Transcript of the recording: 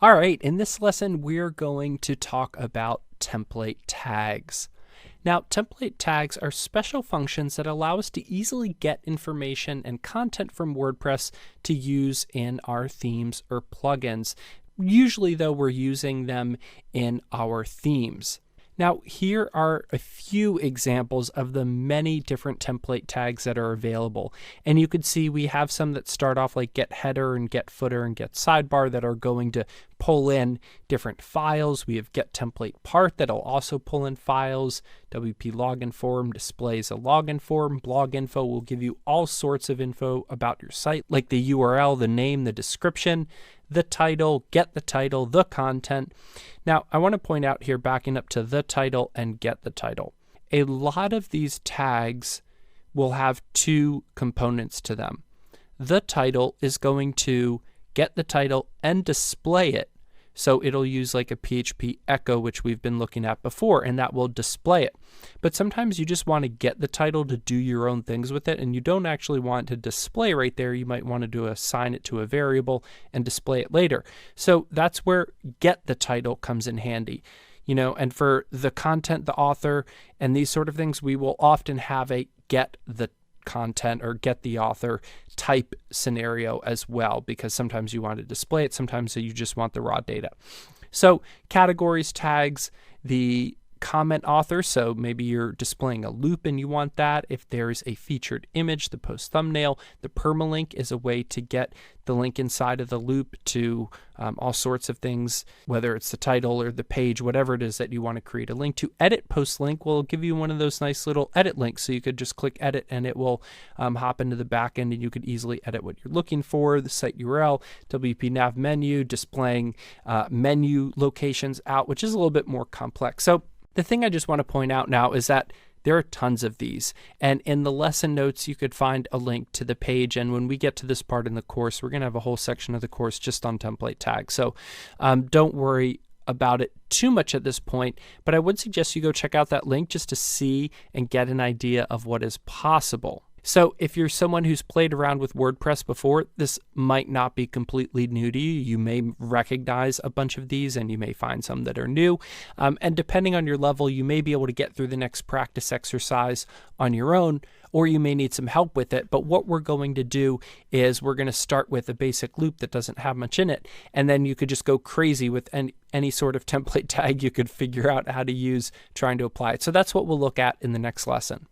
All right, in this lesson, we're going to talk about template tags. Now, template tags are special functions that allow us to easily get information and content from WordPress to use in our themes or plugins. Usually, though, we're using them in our themes. Now, here are a few examples of the many different template tags that are available. And you can see we have some that start off like get header and get footer and get sidebar that are going to pull in different files. We have get template part that'll also pull in files. WP login form displays a login form. Blog info will give you all sorts of info about your site, like the URL, the name, the description, the title, get the title, the content. Now, I want to point out here, backing up to the title and get the title. A lot of these tags will have two components to them. The title is going to get the title and display it. So it'll use like a PHP echo, which we've been looking at before, and that will display it. But sometimes you just want to get the title to do your own things with it, and you don't actually want to display right there. You might want to assign it to a variable and display it later. So that's where get the title comes in handy. And for the content, the author, and these sort of things, we will often have a get the content or get the author type scenario as well, because sometimes you want to display it, sometimes you just want the raw data. So categories tags, the comment author, so maybe you're displaying a loop and you want that. If there's a featured image, the post thumbnail, the permalink is a way to get the link inside of the loop to all sorts of things, whether it's the title or the page, whatever it is that you want to create a link to. Edit post link will give you one of those nice little edit links, so you could just click edit and it will hop into the back end and you could easily edit what you're looking for. The site URL, WP nav menu, displaying menu locations out, which is a little bit more complex. So the thing I just want to point out now is that there are tons of these, and in the lesson notes you could find a link to the page, and when we get to this part in the course, we're going to have a whole section of the course just on template tags. So don't worry about it too much at this point, but I would suggest you go check out that link just to see and get an idea of what is possible. So if you're someone who's played around with WordPress before, this might not be completely new to you. You may recognize a bunch of these and you may find some that are new. And depending on your level, you may be able to get through the next practice exercise on your own, or you may need some help with it. But what we're going to do is we're going to start with a basic loop that doesn't have much in it. And then you could just go crazy with any sort of template tag you could figure out how to use trying to apply it. So that's what we'll look at in the next lesson.